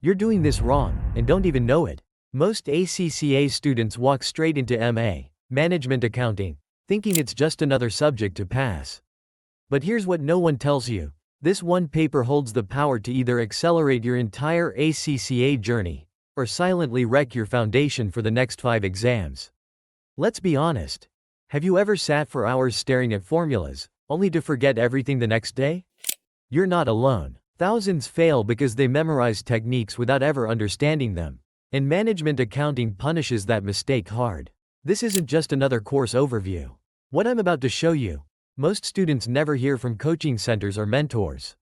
You're doing this wrong, and don't even know it. Most ACCA students walk straight into MA, Management Accounting, thinking it's just another subject to pass. But here's what no one tells you. This one paper holds the power to either accelerate your entire ACCA journey, or silently wreck your foundation for the next 5 exams. Let's be honest. Have you ever sat for hours staring at formulas, only to forget everything the next day? You're not alone. Thousands fail because they memorize techniques without ever understanding them. And management accounting punishes that mistake hard. This isn't just another course overview. What I'm about to show you, most students never hear from coaching centers or mentors.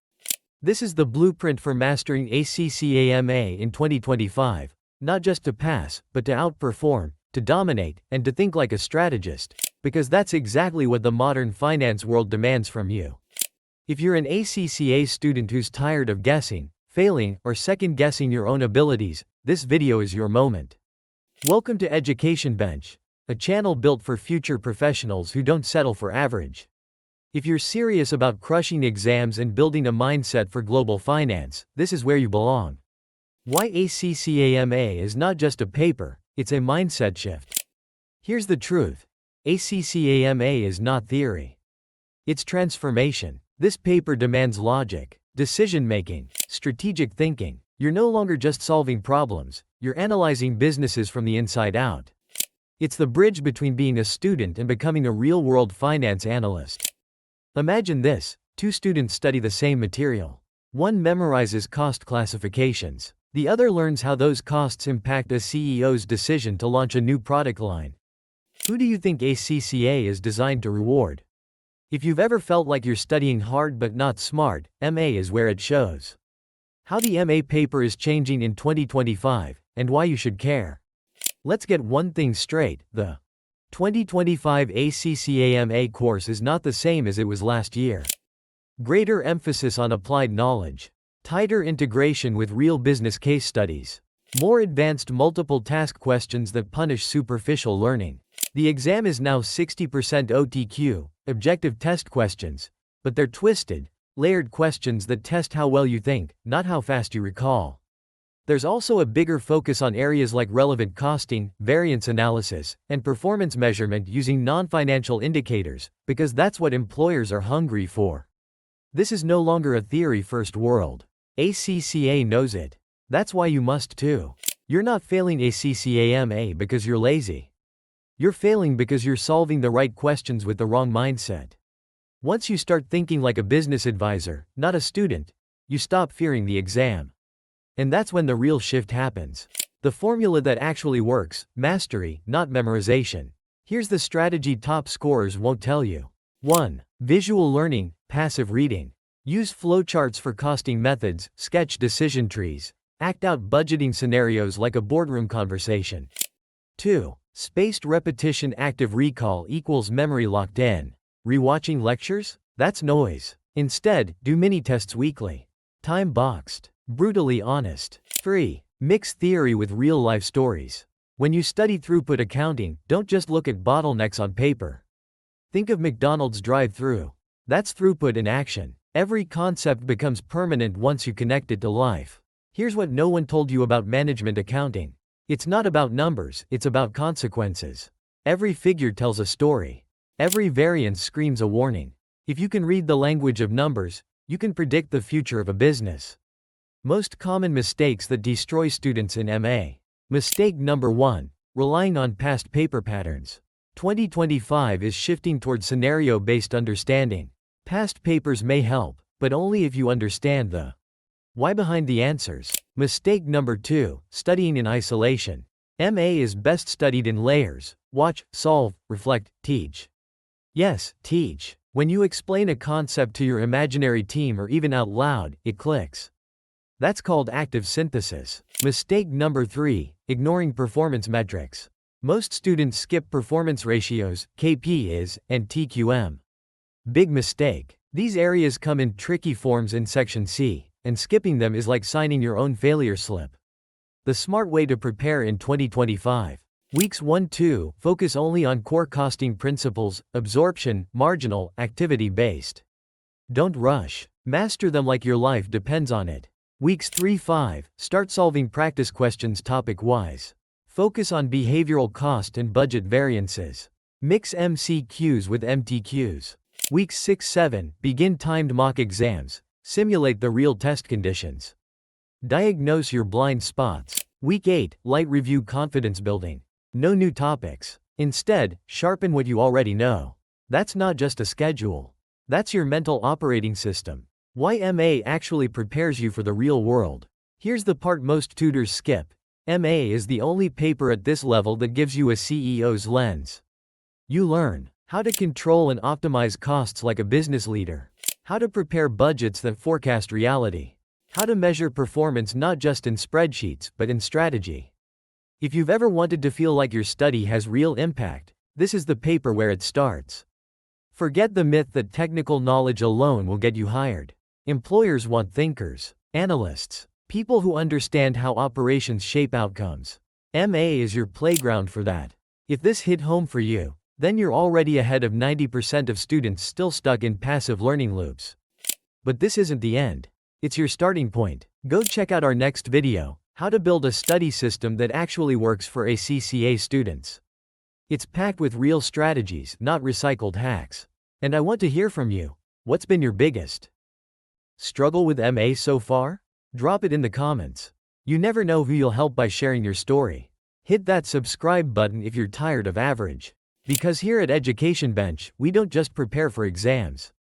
This is the blueprint for mastering ACCA MA in 2025, not just to pass, but to outperform, to dominate, and to think like a strategist, because that's exactly what the modern finance world demands from you. If you're an ACCA student who's tired of guessing, failing, or second-guessing your own abilities, this video is your moment. Welcome to Education Bench, a channel built for future professionals who don't settle for average. If you're serious about crushing exams and building a mindset for global finance, this is where you belong. Why ACCA MA is not just a paper, it's a mindset shift. Here's the truth. ACCA MA is not theory. It's transformation. This paper demands logic, decision-making, strategic thinking. You're no longer just solving problems, you're analyzing businesses from the inside out. It's the bridge between being a student and becoming a real-world finance analyst. Imagine this, 2 students study the same material. One memorizes cost classifications. The other learns how those costs impact a CEO's decision to launch a new product line. Who do you think ACCA is designed to reward? If you've ever felt like you're studying hard but not smart, MA is where it shows. How the MA paper is changing in 2025, and why you should care. Let's get one thing straight, the 2025 ACCA MA course is not the same as it was last year. Greater emphasis on applied knowledge, tighter integration with real business case studies, more advanced multiple task questions that punish superficial learning. The exam is now 60% OTQ, objective test questions, but they're twisted, layered questions that test how well you think, not how fast you recall. There's also a bigger focus on areas like relevant costing, variance analysis, and performance measurement using non-financial indicators, because that's what employers are hungry for. This is no longer a theory-first world. ACCA knows it. That's why you must too. You're not failing ACCA MA because you're lazy. You're failing because you're solving the right questions with the wrong mindset. Once you start thinking like a business advisor, not a student, you stop fearing the exam. And that's when the real shift happens. The formula that actually works, mastery, not memorization. Here's the strategy top scorers won't tell you. 1. Visual learning, passive reading. Use flowcharts for costing methods, sketch decision trees, act out budgeting scenarios like a boardroom conversation. 2. Spaced repetition active recall equals memory locked in. Rewatching lectures? That's noise. Instead, do mini-tests weekly. Time boxed. Brutally honest. 3. Mix theory with real-life stories. When you study throughput accounting, don't just look at bottlenecks on paper. Think of McDonald's drive-thru. That's throughput in action. Every concept becomes permanent once you connect it to life. Here's what no one told you about management accounting. It's not about numbers, it's about consequences. Every figure tells a story. Every variance screams a warning. If you can read the language of numbers, you can predict the future of a business. Most common mistakes that destroy students in MA. Mistake number 1, relying on past paper patterns. 2025 is shifting toward scenario-based understanding. Past papers may help, but only if you understand the why behind the answers. Mistake number 2, studying in isolation. MA is best studied in layers. Watch, solve, reflect, teach. Yes, teach. When you explain a concept to your imaginary team or even out loud, it clicks. That's called active synthesis. Mistake number 3, ignoring performance metrics. Most students skip performance ratios, KPIs, and TQM. Big mistake. These areas come in tricky forms in Section C, and skipping them is like signing your own failure slip. The smart way to prepare in 2025. Weeks 1-2, focus only on core costing principles, absorption, marginal, activity-based. Don't rush. Master them like your life depends on it. Weeks 3-5, start solving practice questions topic-wise. Focus on behavioral cost and budget variances. Mix MCQs with MTQs. Weeks 6-7, begin timed mock exams. Simulate the real test conditions. Diagnose your blind spots. Week 8, light review confidence building. No new topics. Instead, sharpen what you already know. That's not just a schedule. That's your mental operating system. Why MA actually prepares you for the real world. Here's the part most tutors skip. MA is the only paper at this level that gives you a CEO's lens. You learn how to control and optimize costs like a business leader, how to prepare budgets that forecast reality, how to measure performance not just in spreadsheets but in strategy. If you've ever wanted to feel like your study has real impact, this is the paper where it starts. Forget the myth that technical knowledge alone will get you hired. Employers want thinkers, analysts, people who understand how operations shape outcomes. MA is your playground for that. If this hit home for you, then you're already ahead of 90% of students still stuck in passive learning loops. But this isn't the end. It's your starting point. Go check out our next video, how to build a study system that actually works for ACCA students. It's packed with real strategies, not recycled hacks. And I want to hear from you. What's been your biggest struggle with MA so far? Drop it in the comments. You never know who you'll help by sharing your story. Hit that subscribe button if you're tired of average. Because here at Education Bench, we don't just prepare for exams.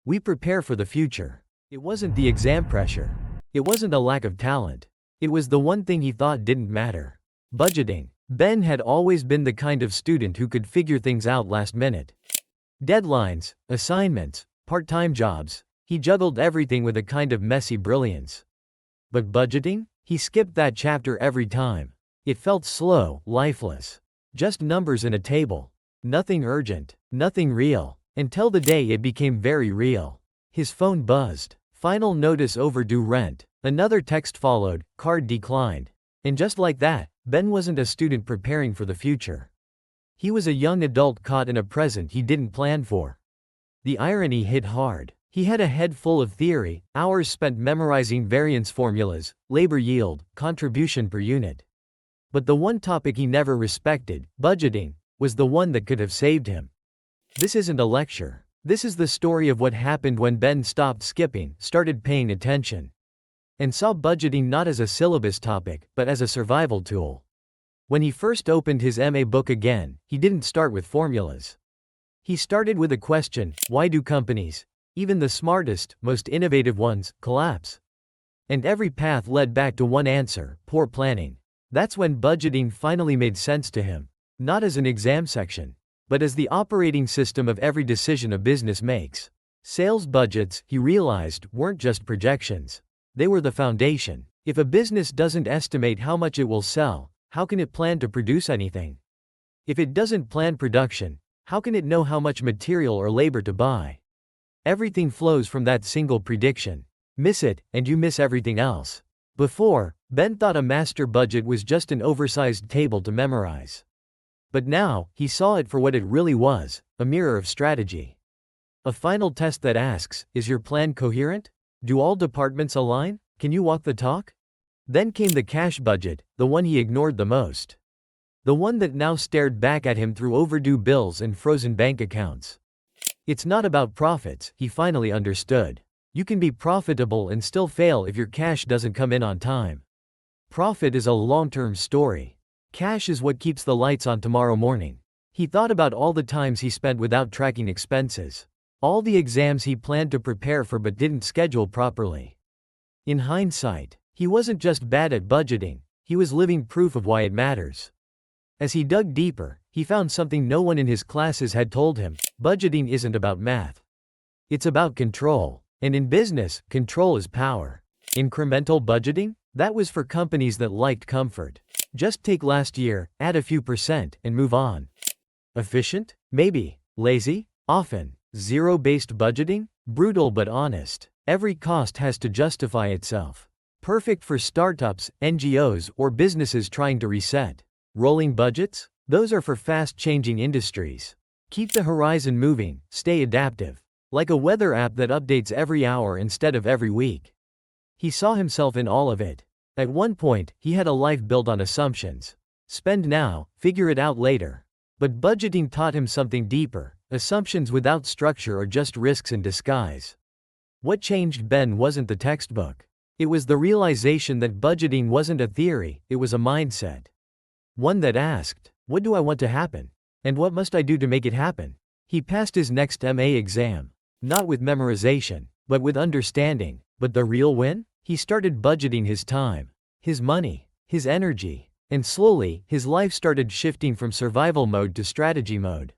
We prepare for the future. It wasn't the exam pressure. It wasn't a lack of talent. It was the one thing he thought didn't matter. Budgeting. Ben had always been the kind of student who could figure things out last minute. Deadlines, assignments, part-time jobs. He juggled everything with a kind of messy brilliance. But budgeting? He skipped that chapter every time. It felt slow, lifeless. Just numbers in a table. Nothing urgent, nothing real. Until the day it became very real. His phone buzzed. Final notice overdue rent. Another text followed, card declined. And just like that, Ben wasn't a student preparing for the future. He was a young adult caught in a present he didn't plan for. The irony hit hard. He had a head full of theory, hours spent memorizing variance formulas, labor yield, contribution per unit. But the one topic he never respected, budgeting, was the one that could have saved him. This isn't a lecture. This is the story of what happened when Ben stopped skipping, started paying attention, and saw budgeting not as a syllabus topic, but as a survival tool. When he first opened his MA book again, he didn't start with formulas. He started with a question: why do companies, even the smartest, most innovative ones, collapse? And every path led back to one answer: poor planning. That's when budgeting finally made sense to him. Not as an exam section, but as the operating system of every decision a business makes. Sales budgets, he realized, weren't just projections. They were the foundation. If a business doesn't estimate how much it will sell, how can it plan to produce anything? If it doesn't plan production, how can it know how much material or labor to buy? Everything flows from that single prediction. Miss it, and you miss everything else. Before, Ben thought a master budget was just an oversized table to memorize. But now, he saw it for what it really was: a mirror of strategy. A final test that asks, is your plan coherent? Do all departments align? Can you walk the talk? Then came the cash budget, the one he ignored the most. The one that now stared back at him through overdue bills and frozen bank accounts. It's not about profits, he finally understood. You can be profitable and still fail if your cash doesn't come in on time. Profit is a long-term story. Cash is what keeps the lights on tomorrow morning. He thought about all the times he spent without tracking expenses. All the exams he planned to prepare for but didn't schedule properly. In hindsight, he wasn't just bad at budgeting, he was living proof of why it matters. As he dug deeper, he found something no one in his classes had told him: budgeting isn't about math. It's about control. And in business, control is power. Incremental budgeting? That was for companies that liked comfort. Just take last year, add a few percent, and move on. Efficient? Maybe. Lazy? Often. Zero-based budgeting? Brutal but honest. Every cost has to justify itself. Perfect for startups, NGOs, or businesses trying to reset. Rolling budgets? Those are for fast-changing industries. Keep the horizon moving, stay adaptive. Like a weather app that updates every hour instead of every week. He saw himself in all of it. At one point, he had a life built on assumptions. Spend now, figure it out later. But budgeting taught him something deeper. Assumptions without structure are just risks in disguise. What changed Ben wasn't the textbook. It was the realization that budgeting wasn't a theory, it was a mindset. One that asked, what do I want to happen? And what must I do to make it happen? He passed his next MA exam. Not with memorization, but with understanding. But the real win? He started budgeting his time, his money, his energy, and slowly, his life started shifting from survival mode to strategy mode.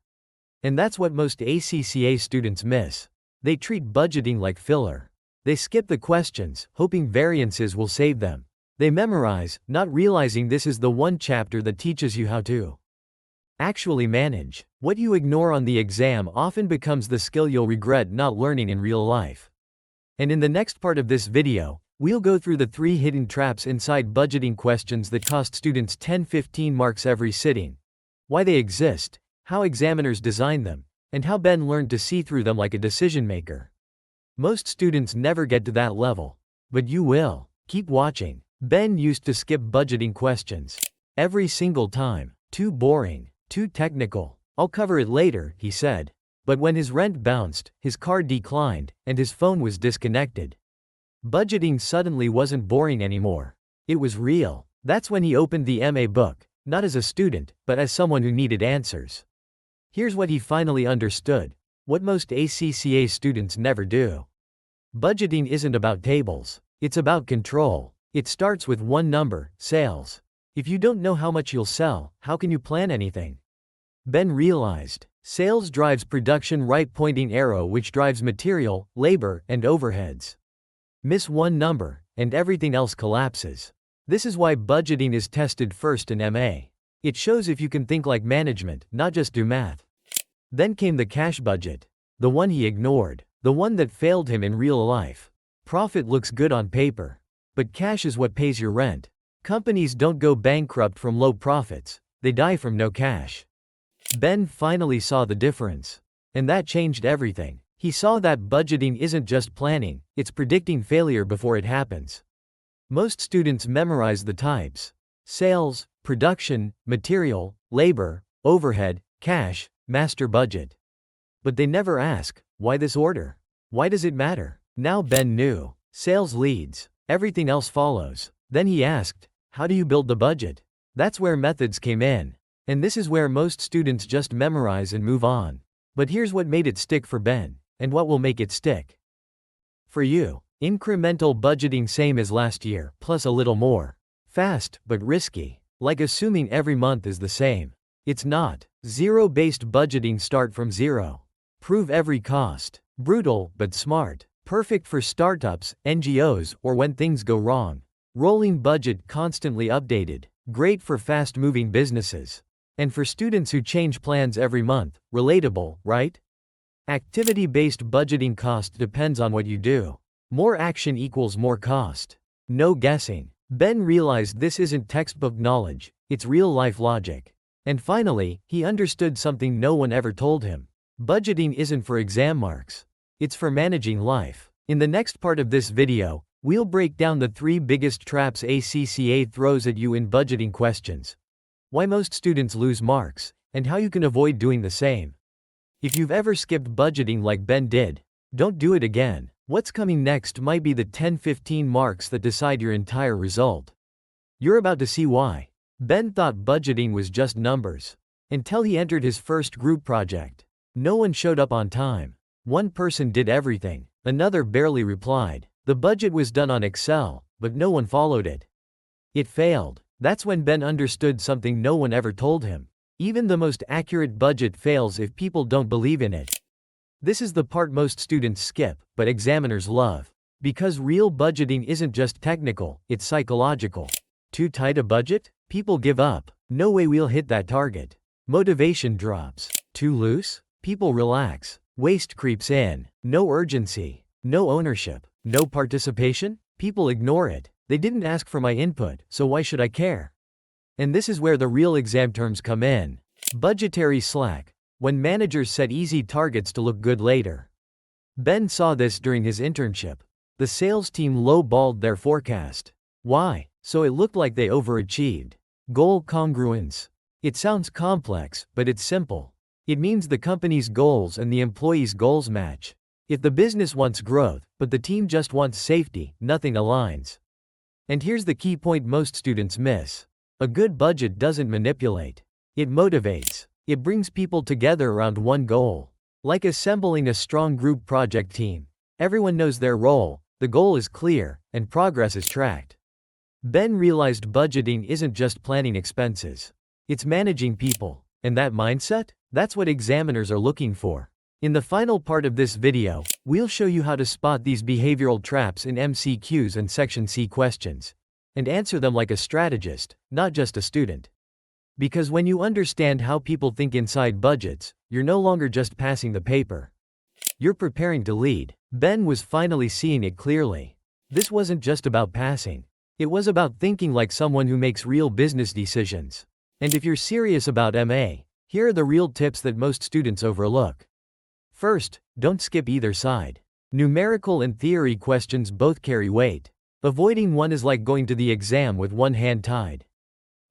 And that's what most ACCA students miss. They treat budgeting like filler. They skip the questions, hoping variances will save them. They memorize, not realizing this is the one chapter that teaches you how to actually manage. What you ignore on the exam often becomes the skill you'll regret not learning in real life. And in the next part of this video, we'll go through the 3 hidden traps inside budgeting questions that cost students 10-15 marks every sitting, why they exist, how examiners design them, and how Ben learned to see through them like a decision maker. Most students never get to that level. But you will. Keep watching. Ben used to skip budgeting questions. Every single time. Too boring. Too technical. I'll cover it later, he said. But when his rent bounced, his card declined, and his phone was disconnected, budgeting suddenly wasn't boring anymore. It was real. That's when he opened the MA book, not as a student, but as someone who needed answers. Here's what he finally understood. What most ACCA students never do. Budgeting isn't about tables. It's about control. It starts with one number, sales. If you don't know how much you'll sell, how can you plan anything? Ben realized, sales drives production, right pointing arrow, which drives material, labor, and overheads. Miss one number, and everything else collapses. This is why budgeting is tested first in MA. It shows if you can think like management, not just do math. Then came the cash budget. The one he ignored. The one that failed him in real life. Profit looks good on paper. But cash is what pays your rent. Companies don't go bankrupt from low profits. They die from no cash. Ben finally saw the difference. And that changed everything. He saw that budgeting isn't just planning, it's predicting failure before it happens. Most students memorize the types: sales, production, material, labor, overhead, cash, master budget. But they never ask, why this order? Why does it matter? Now Ben knew. Sales leads. Everything else follows. Then he asked, how do you build the budget? That's where methods came in. And this is where most students just memorize and move on. But here's what made it stick for Ben, and what will make it stick for you. Incremental budgeting, same as last year, plus a little more. Fast, but risky. Like assuming every month is the same. It's not. Zero-based budgeting, start from zero. Prove every cost. Brutal, but smart. Perfect for startups, NGOs, or when things go wrong. Rolling budget, constantly updated. Great for fast-moving businesses. And for students who change plans every month. Relatable, right? Activity-based budgeting, cost depends on what you do. More action equals more cost. No guessing. Ben realized this isn't textbook knowledge, it's real-life logic. And finally, he understood something no one ever told him. Budgeting isn't for exam marks. It's for managing life. In the next part of this video, we'll break down the 3 biggest traps ACCA throws at you in budgeting questions, why most students lose marks, and how you can avoid doing the same. If you've ever skipped budgeting like Ben did, don't do it again. What's coming next might be the 10-15 marks that decide your entire result. You're about to see why. Ben thought budgeting was just numbers. Until he entered his first group project. No one showed up on time. One person did everything. Another barely replied. The budget was done on Excel, but no one followed it. It failed. That's when Ben understood something no one ever told him. Even the most accurate budget fails if people don't believe in it. This is the part most students skip, but examiners love. Because real budgeting isn't just technical, it's psychological. Too tight a budget? People give up. No way we'll hit that target. Motivation drops. Too loose? People relax. Waste creeps in. No urgency. No ownership. No participation? People ignore it. They didn't ask for my input, so why should I care? And this is where the real exam terms come in. Budgetary slack. When managers set easy targets to look good later. Ben saw this during his internship. The sales team low-balled their forecast. Why? So it looked like they overachieved. Goal congruence. It sounds complex, but it's simple. It means the company's goals and the employees' goals match. If the business wants growth, but the team just wants safety, nothing aligns. And here's the key point most students miss. A good budget doesn't manipulate. It motivates. It brings people together around one goal. Like assembling a strong group project team. Everyone knows their role, the goal is clear, and progress is tracked. Ben realized budgeting isn't just planning expenses. It's managing people. And that mindset? That's what examiners are looking for. In the final part of this video, we'll show you how to spot these behavioral traps in MCQs and Section C questions, and answer them like a strategist, not just a student. Because when you understand how people think inside budgets, you're no longer just passing the paper. You're preparing to lead. Ben was finally seeing it clearly. This wasn't just about passing. It was about thinking like someone who makes real business decisions. And if you're serious about MA, here are the real tips that most students overlook. First, don't skip either side. Numerical and theory questions both carry weight. Avoiding one is like going to the exam with one hand tied.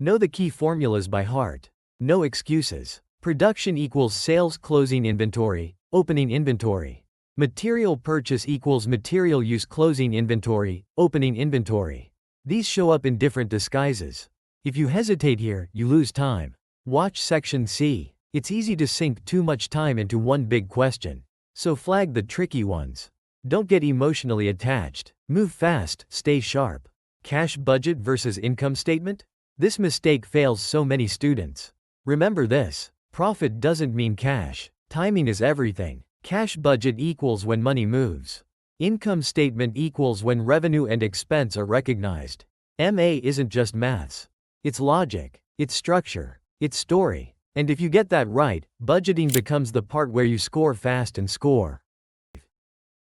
Know the key formulas by heart. No excuses. Production equals sales closing inventory, opening inventory. Material purchase equals material use closing inventory, opening inventory. These show up in different disguises. If you hesitate here, you lose time. Watch Section C. It's easy to sink too much time into one big question. So flag the tricky ones. Don't get emotionally attached. Move fast, stay sharp. Cash budget versus income statement? This mistake fails so many students. Remember this. Profit doesn't mean cash. Timing is everything. Cash budget equals when money moves. Income statement equals when revenue and expense are recognized. MA isn't just maths. It's logic. It's structure. It's story. And if you get that right, budgeting becomes the part where you score fast and score.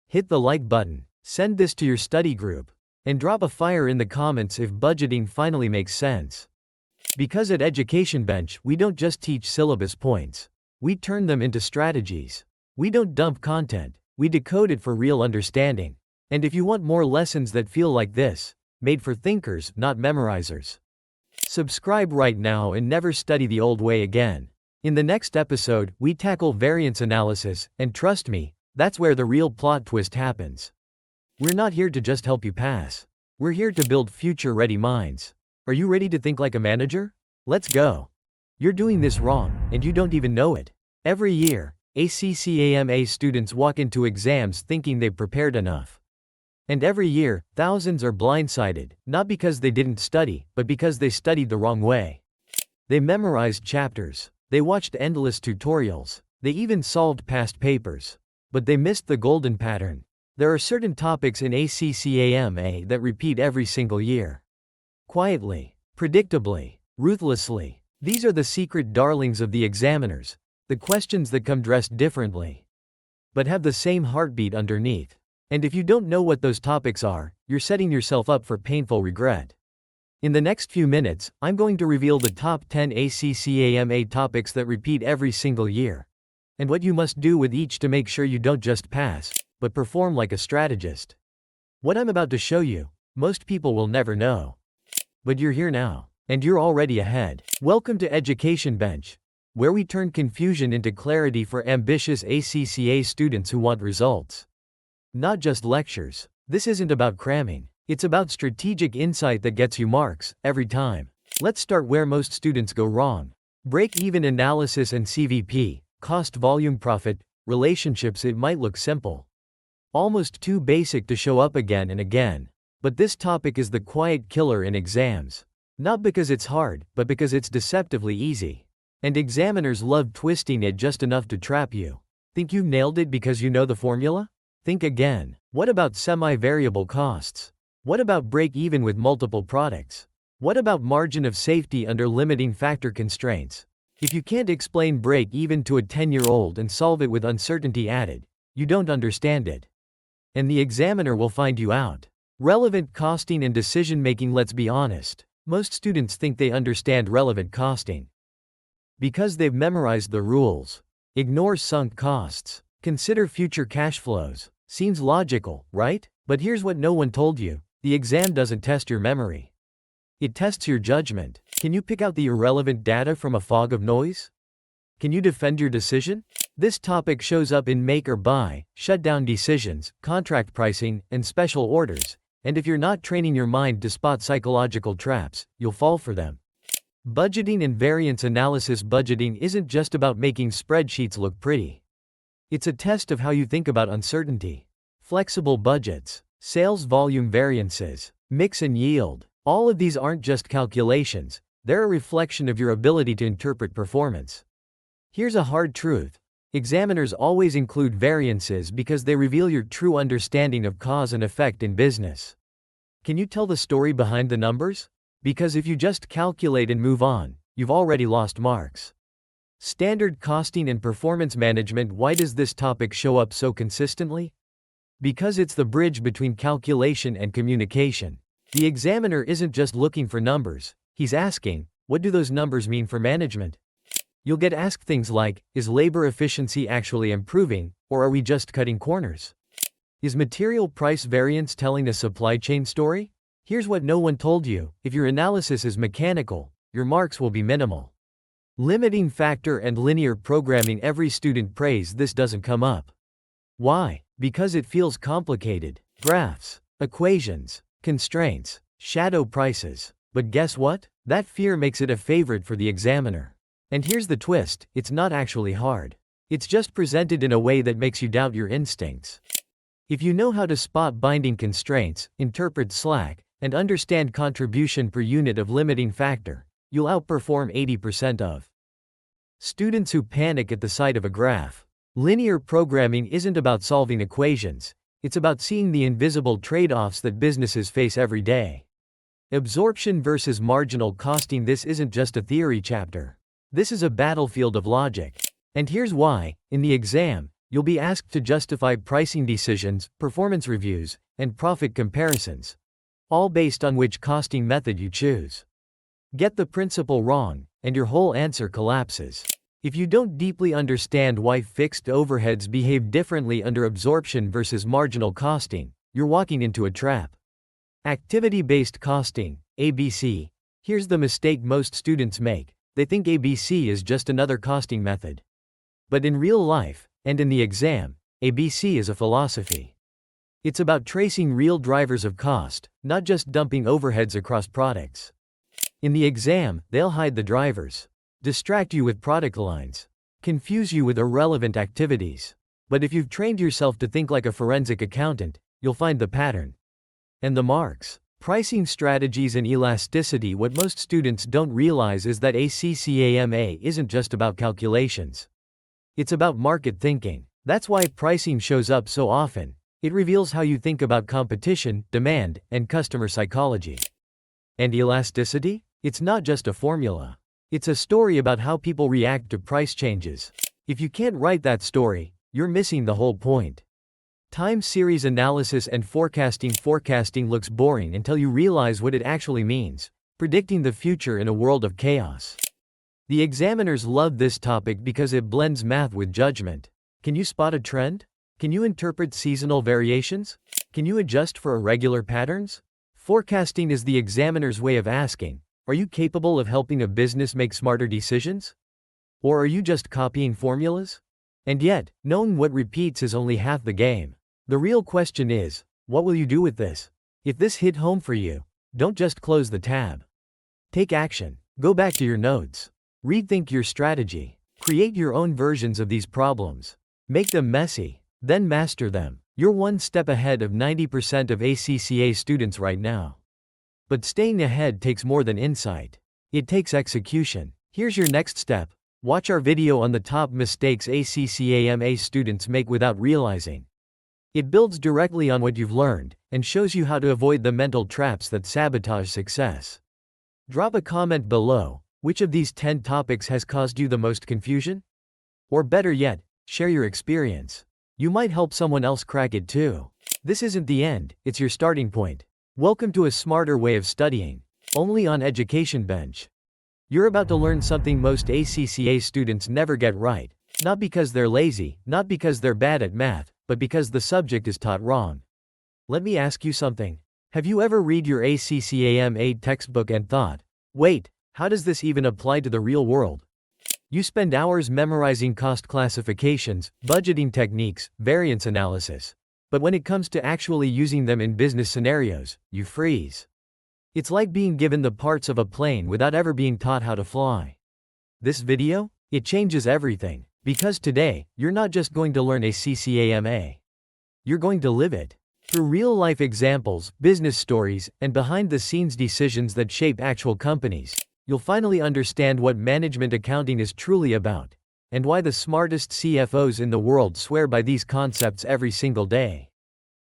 Hit the like button, send this to your study group, and drop a fire in the comments if budgeting finally makes sense. Because at Education Bench, we don't just teach syllabus points. We turn them into strategies. We don't dump content, we decode it for real understanding. And if you want more lessons that feel like this, made for thinkers, not memorizers, subscribe right now and never study the old way again. In the next episode, we tackle variance analysis, and trust me, that's where the real plot twist happens. We're not here to just help you pass. We're here to build future-ready minds. Are you ready to think like a manager? Let's go. You're doing this wrong, and you don't even know it. Every year, ACCA MA students walk into exams thinking they've prepared enough. And every year, thousands are blindsided, not because they didn't study, but because they studied the wrong way. They memorized chapters. They watched endless tutorials. They even solved past papers. But they missed the golden pattern. There are certain topics in ACCA MA that repeat every single year. Quietly, predictably, ruthlessly. These are the secret darlings of the examiners. The questions that come dressed differently, but have the same heartbeat underneath. And if you don't know what those topics are, you're setting yourself up for painful regret. In the next few minutes, I'm going to reveal the top 10 ACCA MA topics that repeat every single year, and what you must do with each to make sure you don't just pass, but perform like a strategist. What I'm about to show you, most people will never know. But you're here now, and you're already ahead. Welcome to Education Bench, where we turn confusion into clarity for ambitious ACCA students who want results. Not just lectures. This isn't about cramming. It's about strategic insight that gets you marks, every time. Let's start where most students go wrong. Break-even analysis and CVP, cost volume profit, relationships. It might look simple. Almost too basic to show up again and again. But this topic is the quiet killer in exams. Not because it's hard, but because it's deceptively easy. And examiners love twisting it just enough to trap you. Think you've nailed it because you know the formula? Think again. What about semi-variable costs? What about break-even with multiple products? What about margin of safety under limiting factor constraints? If you can't explain break-even to a 10-year-old and solve it with uncertainty added, you don't understand it. And the examiner will find you out. Relevant costing and decision-making. Let's be honest. Most students think they understand relevant costing because they've memorized the rules. Ignore sunk costs. Consider future cash flows. Seems logical, right? But here's what no one told you. The exam doesn't test your memory. It tests your judgment. Can you pick out the irrelevant data from a fog of noise? Can you defend your decision? This topic shows up in make or buy, shutdown decisions, contract pricing, and special orders. And if you're not training your mind to spot psychological traps, you'll fall for them. Budgeting and variance analysis. Budgeting isn't just about making spreadsheets look pretty. It's a test of how you think about uncertainty. Flexible budgets, sales volume variances, mix and yield. All of these aren't just calculations, they're a reflection of your ability to interpret performance. Here's a hard truth. Examiners always include variances because they reveal your true understanding of cause and effect in business. Can you tell the story behind the numbers? Because if you just calculate and move on, you've already lost marks. Standard costing and performance management. Why does this topic show up so consistently? Because it's the bridge between calculation and communication. The examiner isn't just looking for numbers, he's asking, what do those numbers mean for management? You'll get asked things like, is labor efficiency actually improving, or are we just cutting corners? Is material price variance telling a supply chain story? Here's what no one told you. If your analysis is mechanical, your marks will be minimal. Limiting factor and linear programming. Every student prays this doesn't come up. Why? Because it feels complicated. Graphs, equations, constraints, shadow prices. But guess what? That fear makes it a favorite for the examiner. And here's the twist, it's not actually hard. It's just presented in a way that makes you doubt your instincts. If you know how to spot binding constraints, interpret slack, and understand contribution per unit of limiting factor, you'll outperform 80% of students who panic at the sight of a graph. Linear programming isn't about solving equations, it's about seeing the invisible trade-offs that businesses face every day. Absorption versus marginal costing. This isn't just a theory chapter. This is a battlefield of logic. And here's why. In the exam, you'll be asked to justify pricing decisions, performance reviews, and profit comparisons, all based on which costing method you choose. Get the principle wrong, and your whole answer collapses. If you don't deeply understand why fixed overheads behave differently under absorption versus marginal costing, you're walking into a trap. Activity-based costing, ABC. Here's the mistake most students make. They think ABC is just another costing method. But in real life, and in the exam, ABC is a philosophy. It's about tracing real drivers of cost, not just dumping overheads across products. In the exam, they'll hide the drivers, distract you with product lines, confuse you with irrelevant activities. But if you've trained yourself to think like a forensic accountant, you'll find the pattern. And the marks. Pricing strategies and elasticity. What most students don't realize is that ACCA MA isn't just about calculations. It's about market thinking. That's why pricing shows up so often. It reveals how you think about competition, demand, and customer psychology. And elasticity? It's not just a formula. It's a story about how people react to price changes. If you can't write that story, you're missing the whole point. Time series analysis and forecasting. Forecasting looks boring until you realize what it actually means, predicting the future in a world of chaos. The examiners love this topic because it blends math with judgment. Can you spot a trend? Can you interpret seasonal variations? Can you adjust for irregular patterns? Forecasting is the examiner's way of asking, are you capable of helping a business make smarter decisions? Or are you just copying formulas? And yet, knowing what repeats is only half the game. The real question is, what will you do with this? If this hit home for you, don't just close the tab. Take action. Go back to your notes. Rethink your strategy. Create your own versions of these problems. Make them messy, then master them. You're one step ahead of 90% of ACCA students right now. But staying ahead takes more than insight. It takes execution. Here's your next step. Watch our video on the top mistakes ACCA MA students make without realizing. It builds directly on what you've learned, and shows you how to avoid the mental traps that sabotage success. Drop a comment below. Which of these 10 topics has caused you the most confusion? Or better yet, share your experience. You might help someone else crack it too. This isn't the end, it's your starting point. Welcome to a smarter way of studying. Only on Education Bench. You're about to learn something most ACCA students never get right. Not because they're lazy, not because they're bad at math, but because the subject is taught wrong. Let me ask you something. Have you ever read your ACCA MA textbook and thought, wait, how does this even apply to the real world? You spend hours memorizing cost classifications, budgeting techniques, variance analysis. But when it comes to actually using them in business scenarios, you freeze. It's like being given the parts of a plane without ever being taught how to fly. This video? It changes everything. Because today, you're not just going to learn ACCA MA. You're going to live it. Through real-life examples, business stories, and behind-the-scenes decisions that shape actual companies, you'll finally understand what management accounting is truly about, and why the smartest CFOs in the world swear by these concepts every single day.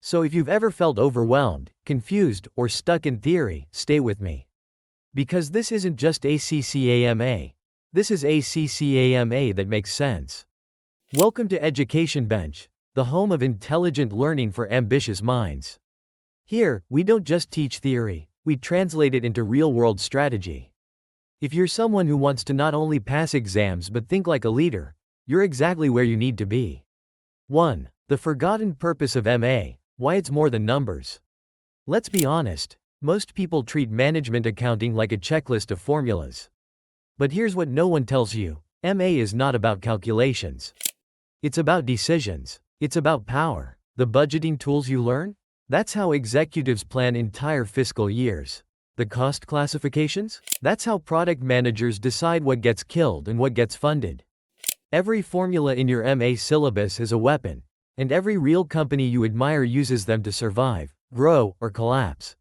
So if you've ever felt overwhelmed, confused, or stuck in theory, stay with me. Because this isn't just ACCA MA. This is ACCA MA that makes sense. Welcome to Education Bench, the home of intelligent learning for ambitious minds. Here, we don't just teach theory, we translate it into real-world strategy. If you're someone who wants to not only pass exams but think like a leader, you're exactly where you need to be. 1. The forgotten purpose of MA, why it's more than numbers. Let's be honest, most people treat management accounting like a checklist of formulas. But here's what no one tells you, MA is not about calculations. It's about decisions. It's about power. The budgeting tools you learn? That's how executives plan entire fiscal years. The cost classifications? That's how product managers decide what gets killed and what gets funded. Every formula in your MA syllabus is a weapon, and every real company you admire uses them to survive, grow, or collapse.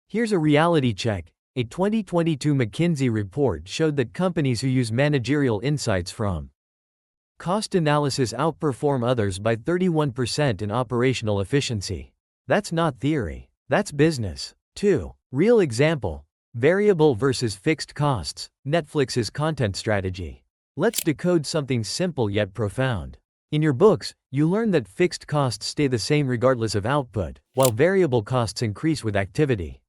Here's a reality check. A 2022 McKinsey report showed that companies who use managerial insights from cost analysis outperform others by 31% in operational efficiency. That's not theory. That's business. 2. Real example. Variable versus fixed costs. Netflix's content strategy. Let's decode something simple yet profound. In your books, you learn that fixed costs stay the same regardless of output, while variable costs increase with activity.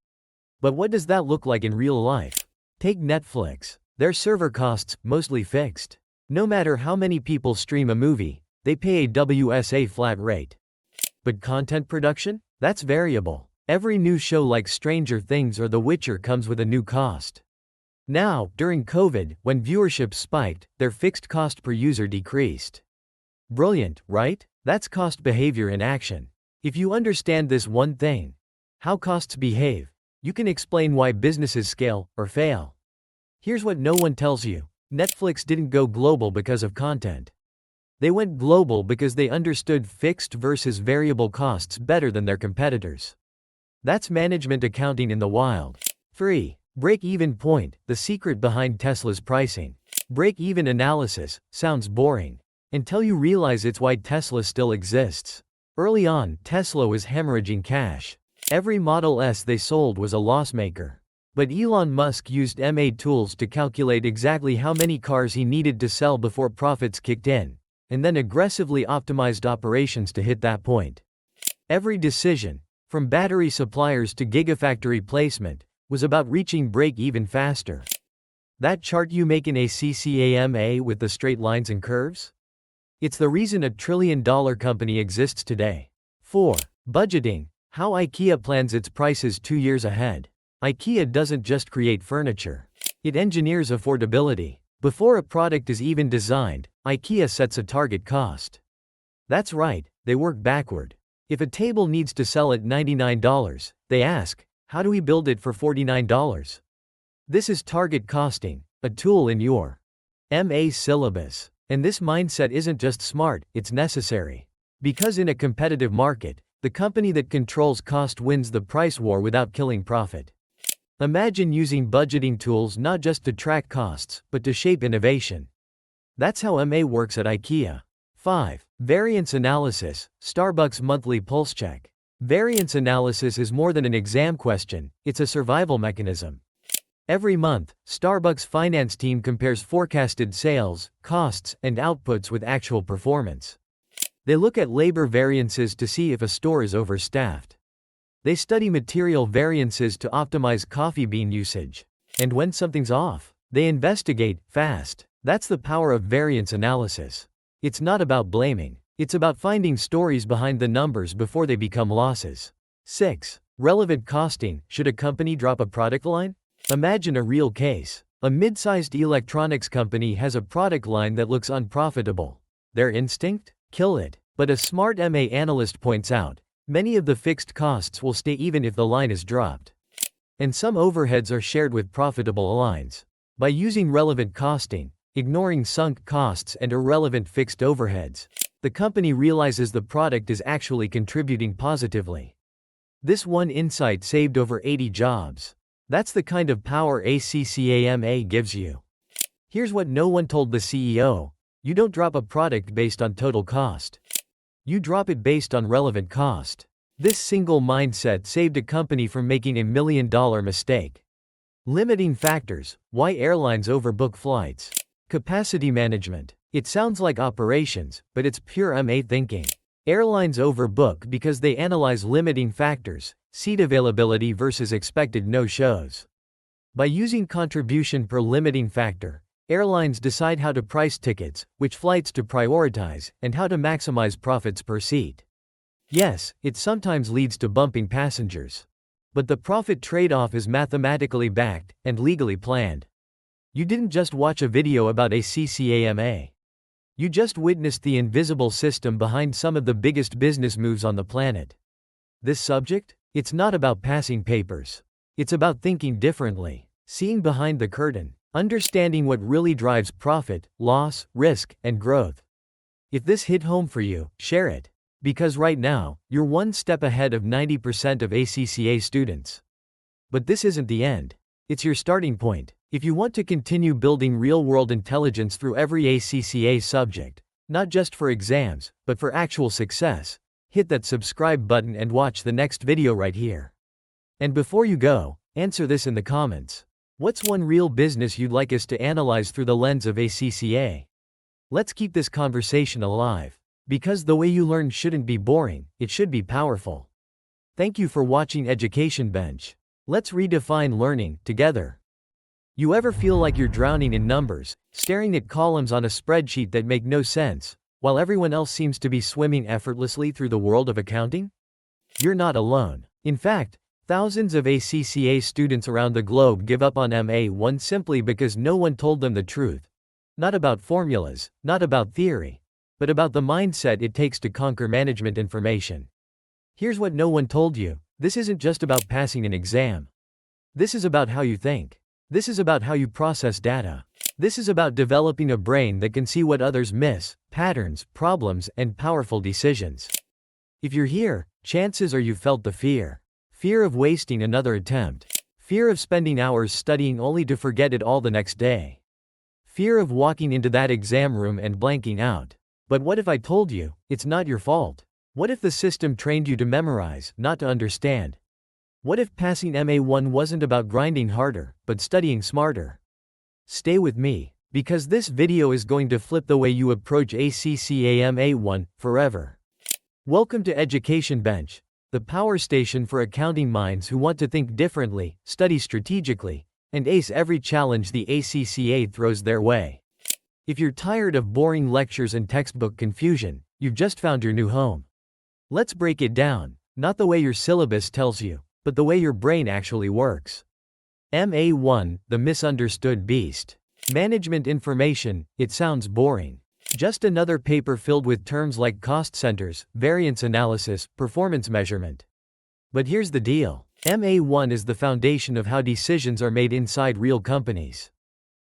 But what does that look like in real life? Take Netflix. Their server costs, mostly fixed. No matter how many people stream a movie, they pay a WSA flat rate. But content production? That's variable. Every new show like Stranger Things or The Witcher comes with a new cost. Now, during COVID, when viewership spiked, their fixed cost per user decreased. Brilliant, right? That's cost behavior in action. If you understand this one thing, how costs behave, you can explain why businesses scale or fail. Here's what no one tells you. Netflix didn't go global because of content. They went global because they understood fixed versus variable costs better than their competitors. That's management accounting in the wild. 3. Break-even point, the secret behind Tesla's pricing. Break-even analysis sounds boring until you realize it's why Tesla still exists. Early on, Tesla was hemorrhaging cash. Every Model S they sold was a loss maker. But Elon Musk used MA tools to calculate exactly how many cars he needed to sell before profits kicked in, and then aggressively optimized operations to hit that point. Every decision, from battery suppliers to gigafactory placement, was about reaching break-even faster. That chart you make in ACCA MA with the straight lines and curves? It's the reason a trillion-dollar company exists today. 4. Budgeting, how IKEA plans its prices 2 years ahead. IKEA doesn't just create furniture. It engineers affordability. Before a product is even designed, IKEA sets a target cost. That's right, they work backward. If a table needs to sell at $99, they ask, how do we build it for $49? This is target costing, a tool in your MA syllabus. And this mindset isn't just smart, it's necessary. Because in a competitive market, the company that controls cost wins the price war without killing profit. Imagine using budgeting tools not just to track costs, but to shape innovation. That's how MA works at IKEA. 5. Variance analysis, Starbucks monthly pulse check. Variance analysis is more than an exam question, it's a survival mechanism. Every month, Starbucks' finance team compares forecasted sales, costs, and outputs with actual performance. They look at labor variances to see if a store is overstaffed. They study material variances to optimize coffee bean usage. And when something's off, they investigate, fast. That's the power of variance analysis. It's not about blaming. It's about finding stories behind the numbers before they become losses. 6. Relevant costing. Should a company drop a product line? Imagine a real case. A mid-sized electronics company has a product line that looks unprofitable. Their instinct? Kill it. But a smart MA analyst points out, many of the fixed costs will stay even if the line is dropped. And some overheads are shared with profitable lines. By using relevant costing, ignoring sunk costs and irrelevant fixed overheads, the company realizes the product is actually contributing positively. This one insight saved over 80 jobs. That's the kind of power ACCA MA gives you. Here's what no one told the CEO. You don't drop a product based on total cost. You drop it based on relevant cost. This single mindset saved a company from making a $1 million mistake. Limiting factors. Why airlines overbook flights. Capacity management. It sounds like operations, but it's pure MA thinking. Airlines overbook because they analyze limiting factors, seat availability versus expected no-shows. By using contribution per limiting factor, airlines decide how to price tickets, which flights to prioritize, and how to maximize profits per seat. Yes, it sometimes leads to bumping passengers. But the profit trade-off is mathematically backed and legally planned. You didn't just watch a video about ACCA MA. You just witnessed the invisible system behind some of the biggest business moves on the planet. This subject? It's not about passing papers. It's about thinking differently, seeing behind the curtain, understanding what really drives profit, loss, risk, and growth. If this hit home for you, share it. Because right now, you're one step ahead of 90% of ACCA students. But this isn't the end. It's your starting point. If you want to continue building real-world intelligence through every ACCA subject, not just for exams, but for actual success, hit that subscribe button and watch the next video right here. And before you go, answer this in the comments. What's one real business you'd like us to analyze through the lens of ACCA? Let's keep this conversation alive. Because the way you learn shouldn't be boring, it should be powerful. Thank you for watching Education Bench. Let's redefine learning together. You ever feel like you're drowning in numbers, staring at columns on a spreadsheet that make no sense, while everyone else seems to be swimming effortlessly through the world of accounting? You're not alone. In fact, thousands of ACCA students around the globe give up on MA1 simply because no one told them the truth. Not about formulas, not about theory, but about the mindset it takes to conquer management information. Here's what no one told you. This isn't just about passing an exam. This is about how you think. This is about how you process data. This is about developing a brain that can see what others miss, patterns, problems, and powerful decisions. If you're here, chances are you've felt the fear. Fear of wasting another attempt. Fear of spending hours studying only to forget it all the next day. Fear of walking into that exam room and blanking out. But what if I told you, it's not your fault? What if the system trained you to memorize, not to understand? What if passing MA1 wasn't about grinding harder, but studying smarter? Stay with me, because this video is going to flip the way you approach ACCA MA1 forever. Welcome to Education Bench, the power station for accounting minds who want to think differently, study strategically, and ace every challenge the ACCA throws their way. If you're tired of boring lectures and textbook confusion, you've just found your new home. Let's break it down, not the way your syllabus tells you, but the way your brain actually works. MA1, the misunderstood beast. Management information, it sounds boring. Just another paper filled with terms like cost centers, variance analysis, performance measurement. But here's the deal. MA1 is the foundation of how decisions are made inside real companies.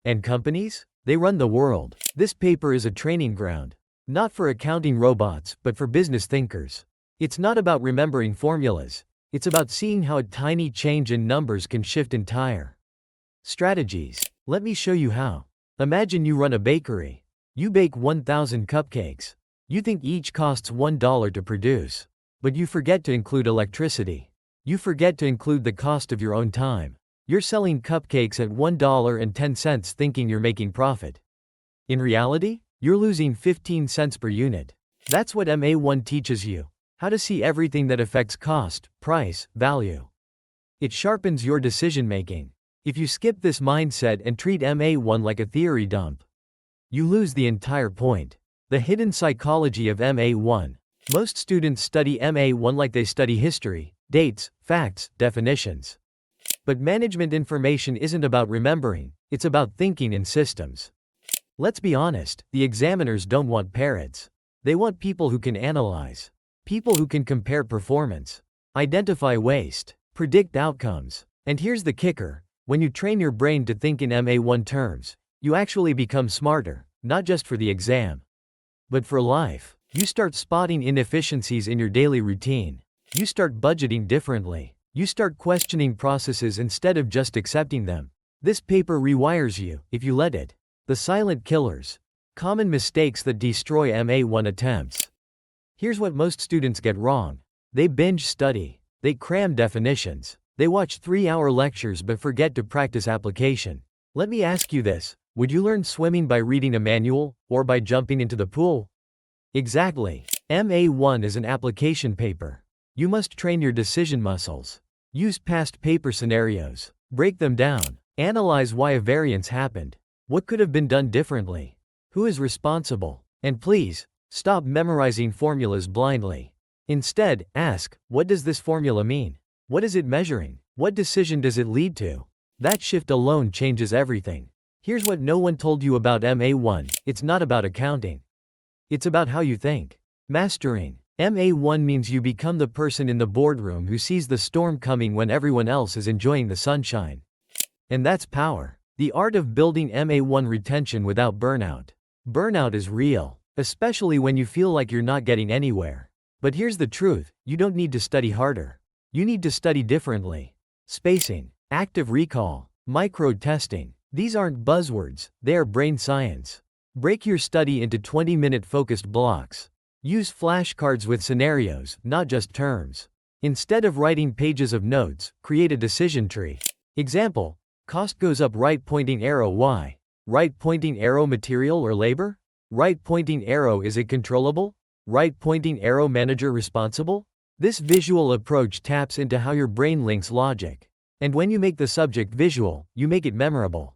And companies? They run the world. This paper is a training ground. Not for accounting robots, but for business thinkers. It's not about remembering formulas. It's about seeing how a tiny change in numbers can shift entire strategies. Let me show you how. Imagine you run a bakery. You bake 1,000 cupcakes. You think each costs $1 to produce. But you forget to include electricity. You forget to include the cost of your own time. You're selling cupcakes at $1.10 thinking you're making profit. In reality, you're losing 15 cents per unit. That's what MA1 teaches you. How to see everything that affects cost, price, value. It sharpens your decision-making. If you skip this mindset and treat MA1 like a theory dump, you lose the entire point. The hidden psychology of MA1. Most students study MA1 like they study history, dates, facts, definitions. But management information isn't about remembering, it's about thinking in systems. Let's be honest, the examiners don't want parrots. They want people who can analyze. People who can compare performance, identify waste, predict outcomes. And here's the kicker: when you train your brain to think in MA1 terms, you actually become smarter, not just for the exam, but for life. You start spotting inefficiencies in your daily routine. You start budgeting differently. You start questioning processes instead of just accepting them. This paper rewires you, if you let it. The silent killers. Common mistakes that destroy MA1 attempts. Here's what most students get wrong. They binge study. They cram definitions. They watch 3-hour lectures but forget to practice application. Let me ask you this: would you learn swimming by reading a manual, or by jumping into the pool? Exactly. MA1 is an application paper. You must train your decision muscles. Use past paper scenarios. Break them down. Analyze why a variance happened. What could have been done differently? Who is responsible? And please, stop memorizing formulas blindly. Instead, ask, what does this formula mean? What is it measuring? What decision does it lead to? That shift alone changes everything. Here's what no one told you about MA1. It's not about accounting. It's about how you think. Mastering MA1 means you become the person in the boardroom who sees the storm coming when everyone else is enjoying the sunshine. And that's power. The art of building MA1 retention without burnout. Burnout is real, especially when you feel like you're not getting anywhere. But here's the truth: you don't need to study harder. You need to study differently. Spacing, active recall, micro-testing. These aren't buzzwords, they are brain science. Break your study into 20-minute focused blocks. Use flashcards with scenarios, not just terms. Instead of writing pages of notes, create a decision tree. Example: cost goes up, right pointing arrow, why? Right pointing arrow, material or labor? Right pointing arrow, is it controllable? Right pointing arrow, manager responsible? This visual approach taps into how your brain links logic. And when you make the subject visual, you make it memorable.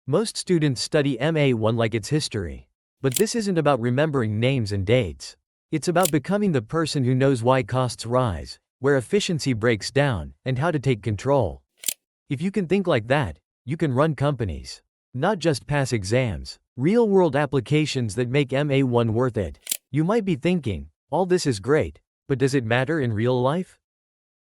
Most students study MA1 like it's history. But this isn't about remembering names and dates. It's about becoming the person who knows why costs rise, where efficiency breaks down, and how to take control. If you can think like that, you can run companies. Not just pass exams. Real-world applications that make MA1 worth it. You might be thinking, all this is great, but does it matter in real life?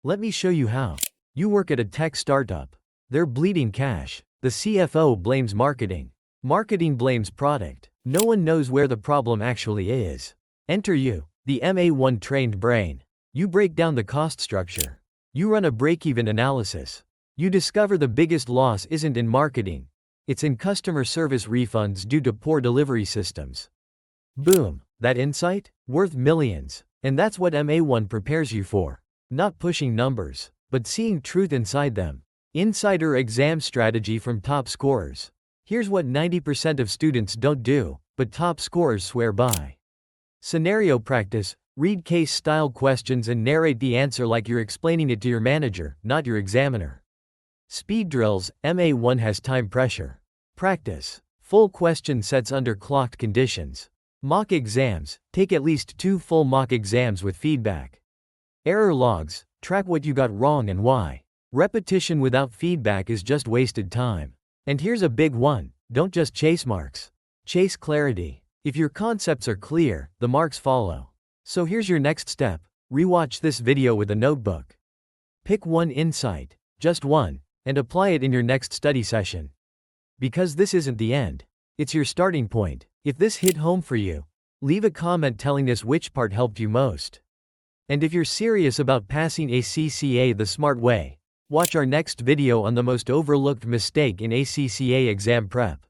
Let me show you how. You work at a tech startup. They're bleeding cash. The CFO blames marketing. Marketing blames product. No one knows where the problem actually is. Enter you, the MA1 trained brain. You break down the cost structure. You run a break-even analysis. You discover the biggest loss isn't in marketing. It's in customer service refunds due to poor delivery systems. Boom. That insight? Worth millions. And that's what MA1 prepares you for. Not pushing numbers, but seeing truth inside them. Insider exam strategy from top scorers. Here's what 90% of students don't do, but top scorers swear by. Scenario practice. Read case-style questions and narrate the answer like you're explaining it to your manager, not your examiner. Speed drills. MA1 has time pressure. Practice full question sets under clocked conditions. Mock exams. Take at least 2 full mock exams with feedback. Error logs. Track what you got wrong and why. Repetition without feedback is just wasted time. And here's a big one: don't just chase marks. Chase clarity. If your concepts are clear, the marks follow. So here's your next step. Rewatch this video with a notebook. Pick one insight, just one, and apply it in your next study session. Because this isn't the end. It's your starting point. If this hit home for you, leave a comment telling us which part helped you most. And if you're serious about passing ACCA the smart way, watch our next video on the most overlooked mistake in ACCA exam prep.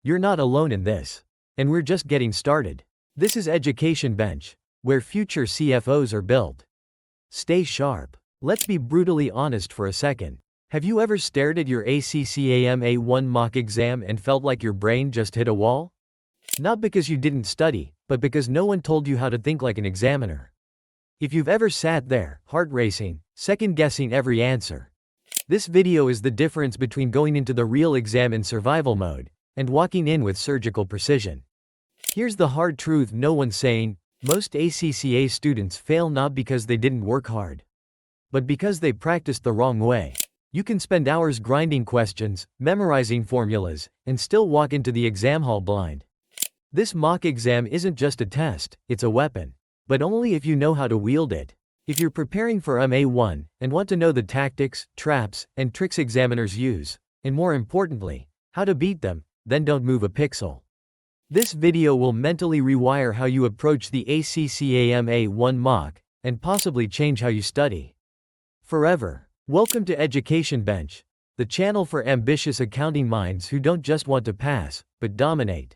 You're not alone in this. And we're just getting started. This is Education Bench, where future CFOs are built. Stay sharp. Let's be brutally honest for a second. Have you ever stared at your ACCA MA1 mock exam and felt like your brain just hit a wall? Not because you didn't study, but because no one told you how to think like an examiner. If you've ever sat there, heart racing, second-guessing every answer, this video is the difference between going into the real exam in survival mode and walking in with surgical precision. Here's the hard truth no one's saying: most ACCA students fail not because they didn't work hard, but because they practiced the wrong way. You can spend hours grinding questions, memorizing formulas, and still walk into the exam hall blind. This mock exam isn't just a test, it's a weapon. But only if you know how to wield it. If you're preparing for MA1 and want to know the tactics, traps, and tricks examiners use, and more importantly, how to beat them, then don't move a pixel. This video will mentally rewire how you approach the ACCA MA1 mock, and possibly change how you study forever. Welcome to Education Bench, the channel for ambitious accounting minds who don't just want to pass, but dominate.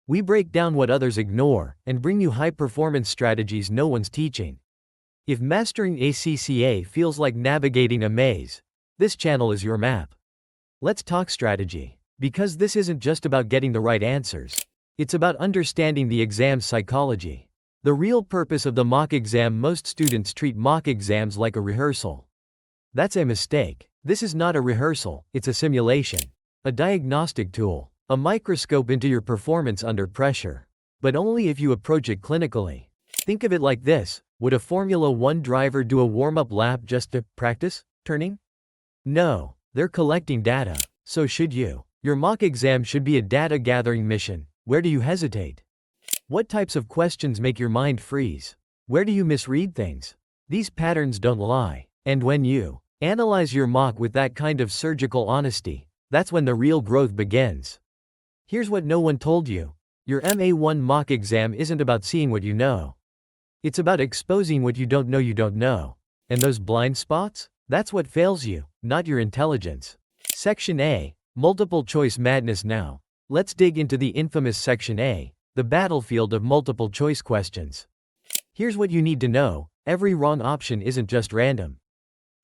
We break down what others ignore, and bring you high-performance strategies no one's teaching. If mastering ACCA feels like navigating a maze, this channel is your map. Let's talk strategy. Because this isn't just about getting the right answers. It's about understanding the exam's psychology. The real purpose of the mock exam. Most students treat mock exams like a rehearsal. That's a mistake. This is not a rehearsal, it's a simulation. A diagnostic tool. A microscope into your performance under pressure. But only if you approach it clinically. Think of it like this: would a Formula 1 driver do a warm-up lap just to practice turning? No, they're collecting data. So should you. Your mock exam should be a data-gathering mission. Where do you hesitate? What types of questions make your mind freeze? Where do you misread things? These patterns don't lie. And when you analyze your mock with that kind of surgical honesty, that's when the real growth begins. Here's what no one told you. Your MA1 mock exam isn't about seeing what you know. It's about exposing what you don't know. And those blind spots? That's what fails you, not your intelligence. Section A, multiple choice madness. Now, let's dig into the infamous Section A, the battlefield of multiple choice questions. Here's what you need to know: every wrong option isn't just random.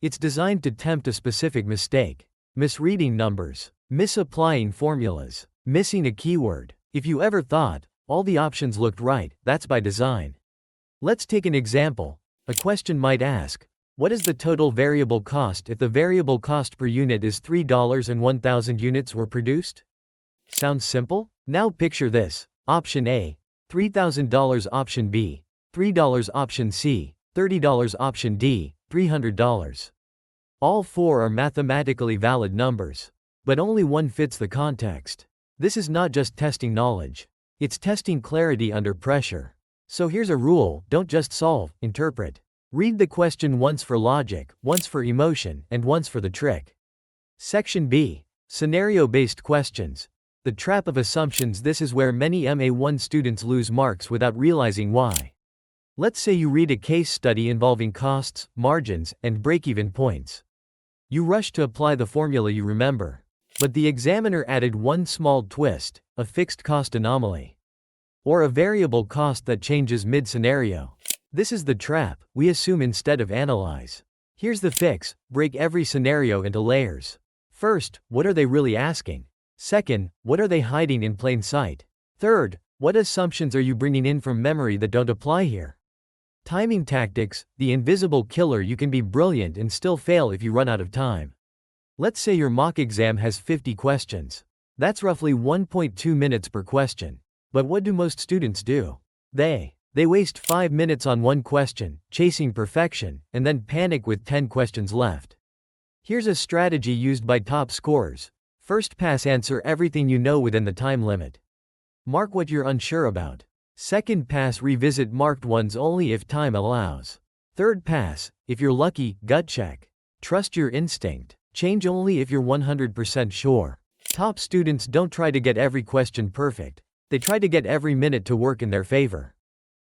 It's designed to tempt a specific mistake. Misreading numbers, misapplying formulas, missing a keyword. If you ever thought all the options looked right, that's by design. Let's take an example. A question might ask, what is the total variable cost if the variable cost per unit is $3 and 1,000 units were produced? Sounds simple? Now picture this. Option A, $3,000. Option B, $3. Option C, $30. Option D, $300. All four are mathematically valid numbers. But only one fits the context. This is not just testing knowledge. It's testing clarity under pressure. So here's a rule: don't just solve, interpret. Read the question once for logic, once for emotion, and once for the trick. Section B, scenario-based questions. The trap of assumptions. This is where many MA1 students lose marks without realizing why. Let's say you read a case study involving costs, margins, and break-even points. You rush to apply the formula you remember. But the examiner added one small twist: a fixed cost anomaly. Or a variable cost that changes mid-scenario. This is the trap. We assume instead of analyze. Here's the fix: break every scenario into layers. First, what are they really asking? Second, what are they hiding in plain sight? Third, what assumptions are you bringing in from memory that don't apply here? Timing tactics, the invisible killer. You can be brilliant and still fail if you run out of time. Let's say your mock exam has 50 questions. That's roughly 1.2 minutes per question. But what do most students do? They waste 5 minutes on one question, chasing perfection, and then panic with 10 questions left. Here's a strategy used by top scorers. First pass: answer everything you know within the time limit. Mark what you're unsure about. Second pass: revisit marked ones only if time allows. Third pass: if you're lucky, gut check. Trust your instinct. Change only if you're 100% sure. Top students don't try to get every question perfect. They try to get every minute to work in their favor.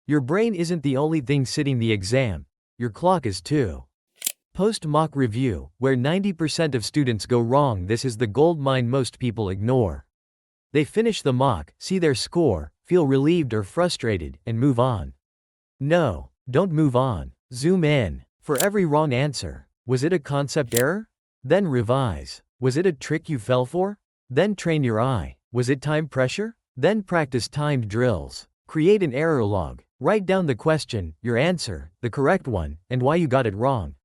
Your brain isn't the only thing sitting the exam. Your clock is too. Post-mock review, where 90% of students go wrong. This is the gold mine most people ignore. They finish the mock, see their score, feel relieved or frustrated, and move on. No, don't move on. Zoom in. For every wrong answer, was it a concept error? Then revise. Was it a trick you fell for? Then train your eye. Was it time pressure? Then practice timed drills. Create an error log. Write down the question, your answer, the correct one, and why you got it wrong.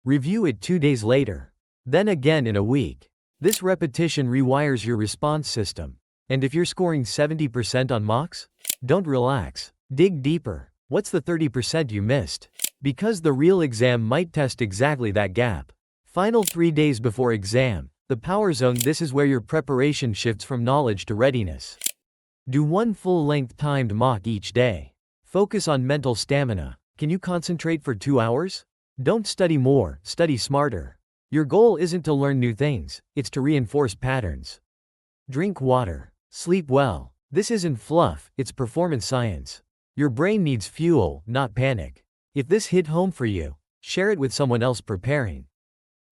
Review it 2 days later. Then again in a week. This repetition rewires your response system. And if you're scoring 70% on mocks, don't relax. Dig deeper. What's the 30% you missed? Because the real exam might test exactly that gap. Final 3 days before exam, the power zone. This is where your preparation shifts from knowledge to readiness. Do one full-length timed mock each day. Focus on mental stamina. Can you concentrate for 2 hours? Don't study more, study smarter. Your goal isn't to learn new things, it's to reinforce patterns. Drink water. Sleep well. This isn't fluff, it's performance science. Your brain needs fuel, not panic. If this hit home for you, share it with someone else preparing.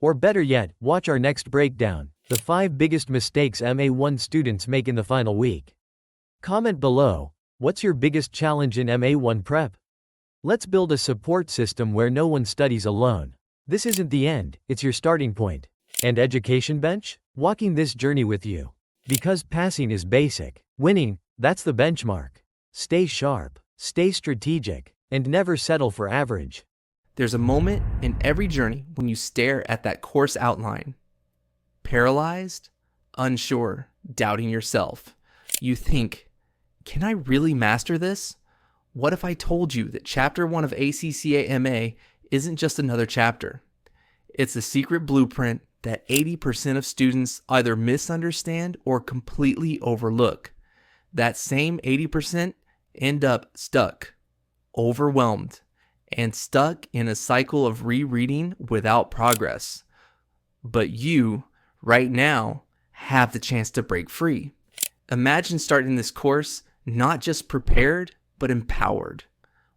Or better yet, watch our next breakdown, the 5 biggest mistakes MA1 students make in the final week. Comment below, what's your biggest challenge in MA1 prep? Let's build a support system where no one studies alone. This isn't the end, it's your starting point. And Education Bench? Walking this journey with you. Because passing is basic. Winning, that's the benchmark. Stay sharp, stay strategic, and never settle for average. There's a moment in every journey when you stare at that course outline. Paralyzed, unsure, doubting yourself. You think, can I really master this? What if I told you that Chapter 1 of ACCA MA isn't just another chapter? It's a secret blueprint that 80% of students either misunderstand or completely overlook. That same 80% end up stuck, overwhelmed, and stuck in a cycle of rereading without progress. But you, right now, have the chance to break free. Imagine starting this course not just prepared, but empowered.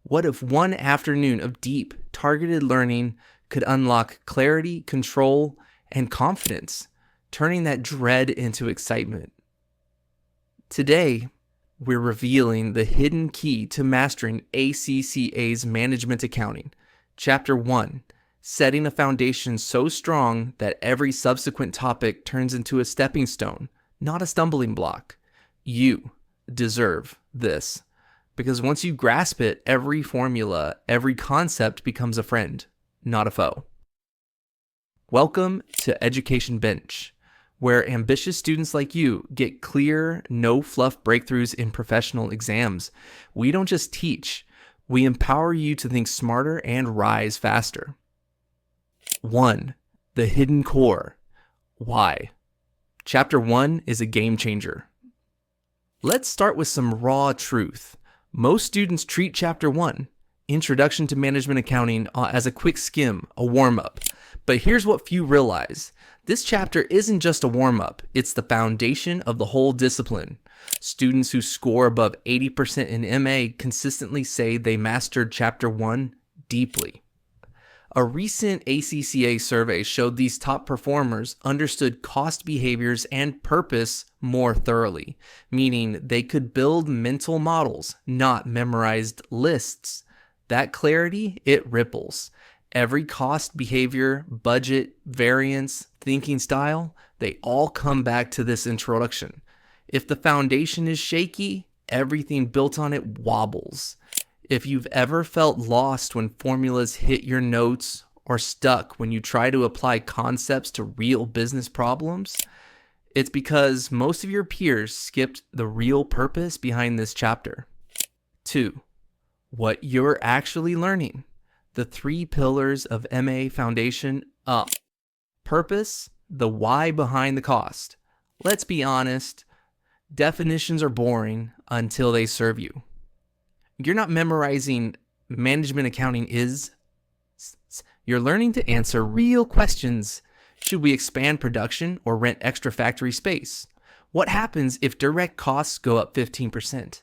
What if one afternoon of deep, targeted learning could unlock clarity, control, and confidence, turning that dread into excitement? Today, we're revealing the hidden key to mastering ACCA's Management Accounting. Chapter 1, setting a foundation so strong that every subsequent topic turns into a stepping stone, not a stumbling block. You deserve this. Because once you grasp it, every formula, every concept becomes a friend, not a foe. Welcome to Education Bench, where ambitious students like you get clear, no-fluff breakthroughs in professional exams. We don't just teach, we empower you to think smarter and rise faster. 1. The hidden core. Why? Chapter 1 is a game changer. Let's start with some raw truth. Most students treat Chapter 1, Introduction to Management Accounting, as a quick skim, a warm-up. But here's what few realize. This chapter isn't just a warm-up, it's the foundation of the whole discipline. Students who score above 80% in MA consistently say they mastered Chapter 1 deeply. A recent ACCA survey showed these top performers understood cost behaviors and purpose more thoroughly, meaning they could build mental models, not memorized lists. That clarity, it ripples. Every cost behavior, budget, variance, thinking style, they all come back to this introduction. If the foundation is shaky, everything built on it wobbles. If you've ever felt lost when formulas hit your notes or stuck when you try to apply concepts to real business problems, it's because most of your peers skipped the real purpose behind this chapter. 2. What you're actually learning. The 3 pillars of MA Foundation up. Purpose, the why behind the cost. Let's be honest, definitions are boring until they serve you. You're not memorizing management accounting is. You're learning to answer real questions. Should we expand production or rent extra factory space? What happens if direct costs go up 15%?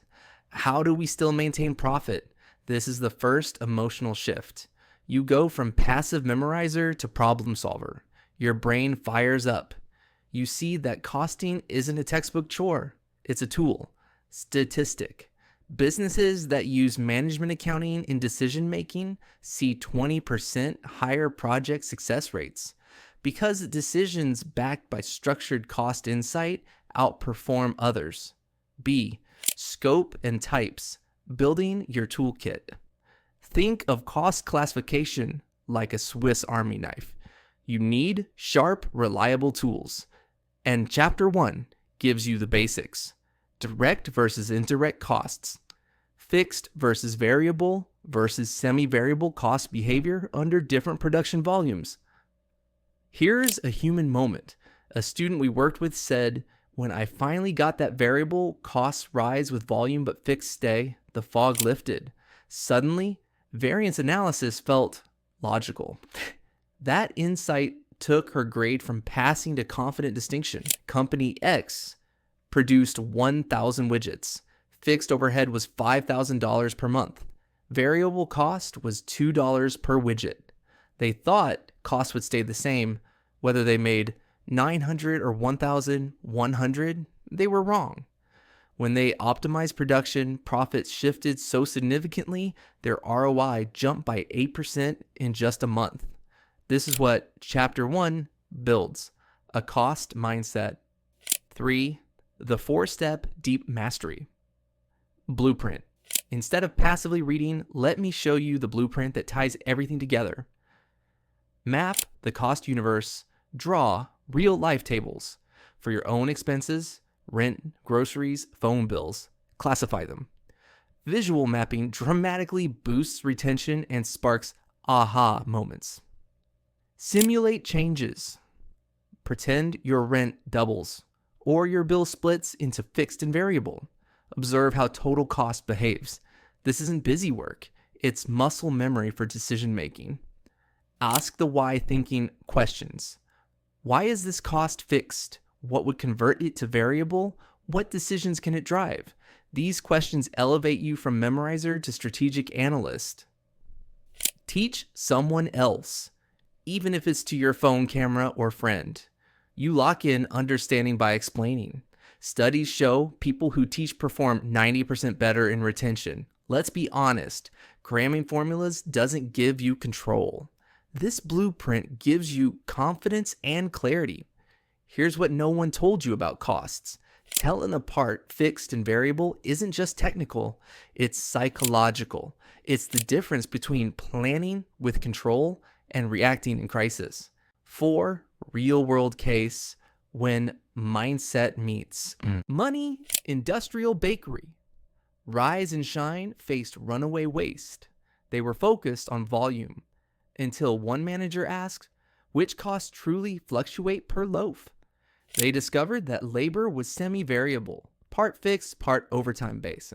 How do we still maintain profit? This is the first emotional shift. You go from passive memorizer to problem solver. Your brain fires up. You see that costing isn't a textbook chore. It's a tool. Statistic. Businesses that use management accounting in decision-making see 20% higher project success rates because decisions backed by structured cost insight outperform others. B. Scope and types. Building your toolkit. Think of cost classification like a Swiss Army knife. You need sharp, reliable tools. And Chapter 1 gives you the basics. Direct versus indirect costs. fixed versus variable versus semi-variable cost behavior under different production volumes. Here's a human moment. A student we worked with said, "When I finally got that variable costs rise with volume but fixed stay, the fog lifted. Suddenly, variance analysis felt logical." That insight took her grade from passing to confident distinction. Company X produced 1,000 widgets. Fixed overhead was $5,000 per month. Variable cost was $2 per widget. They thought cost would stay the same, whether they made 900 or 1,100. They were wrong. When they optimized production, profits shifted so significantly, their ROI jumped by 8% in just a month. This is what Chapter 1 builds: a cost mindset. 3. The 4-step deep mastery. Blueprint. Instead of passively reading, let me show you the blueprint that ties everything together. Map the cost universe. Draw real-life tables for your own expenses, rent, groceries, phone bills. Classify them. Visual mapping dramatically boosts retention and sparks aha moments. Simulate changes. Pretend your rent doubles or your bill splits into fixed and variable. Observe how total cost behaves. This isn't busy work. It's muscle memory for decision making. Ask the why thinking questions. Why is this cost fixed? What would convert it to variable? What decisions can it drive? These questions elevate you from memorizer to strategic analyst. Teach someone else, even if it's to your phone camera or friend. You lock in understanding by explaining. Studies show people who teach perform 90% better in retention. Let's be honest, cramming formulas doesn't give you control. This blueprint gives you confidence and clarity. Here's what no one told you about costs. Telling apart fixed and variable isn't just technical, it's psychological. It's the difference between planning with control and reacting in crisis. 4. Real-world case when mindset meets. Money, industrial bakery. Rise and Shine faced runaway waste. They were focused on volume until one manager asked, which costs truly fluctuate per loaf? They discovered that labor was semi-variable, part fixed, part overtime based.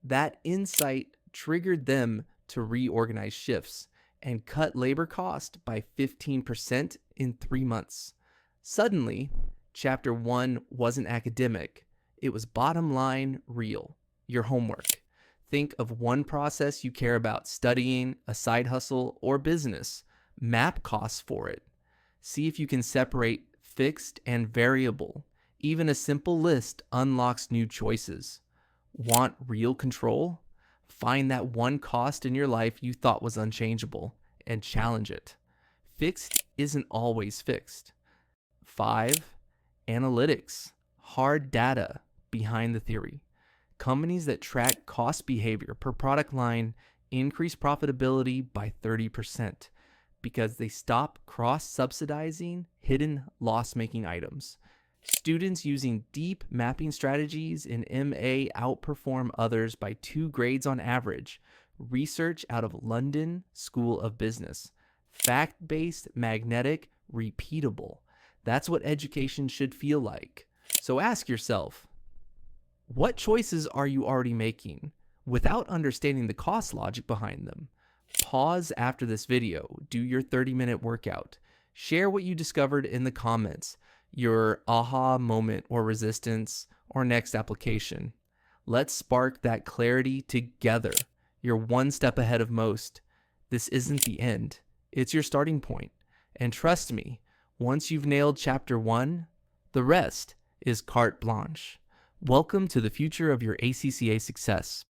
That insight triggered them to reorganize shifts and cut labor cost by 15% in 3 months. Suddenly, Chapter 1 wasn't academic. It was bottom line real. Your homework. Think of one process you care about: studying, a side hustle, or business. Map costs for it. See if you can separate fixed and variable. Even a simple list unlocks new choices. Want real control? Find that one cost in your life you thought was unchangeable and challenge it. Fixed isn't always fixed. 5. Analytics. Hard data behind the theory. Companies that track cost behavior per product line increase profitability by 30% because they stop cross-subsidizing hidden loss-making items. Students using deep mapping strategies in MA outperform others by 2 grades on average. Research out of London School of Business. Fact-based, magnetic, repeatable. That's what education should feel like. So ask yourself, what choices are you already making without understanding the cost logic behind them? Pause after this video, do your 30-minute workout. Share what you discovered in the comments, your aha moment or resistance or next application. Let's spark that clarity together. You're one step ahead of most. This isn't the end. It's your starting point. And trust me, once you've nailed Chapter 1, the rest is carte blanche. Welcome to the future of your ACCA success.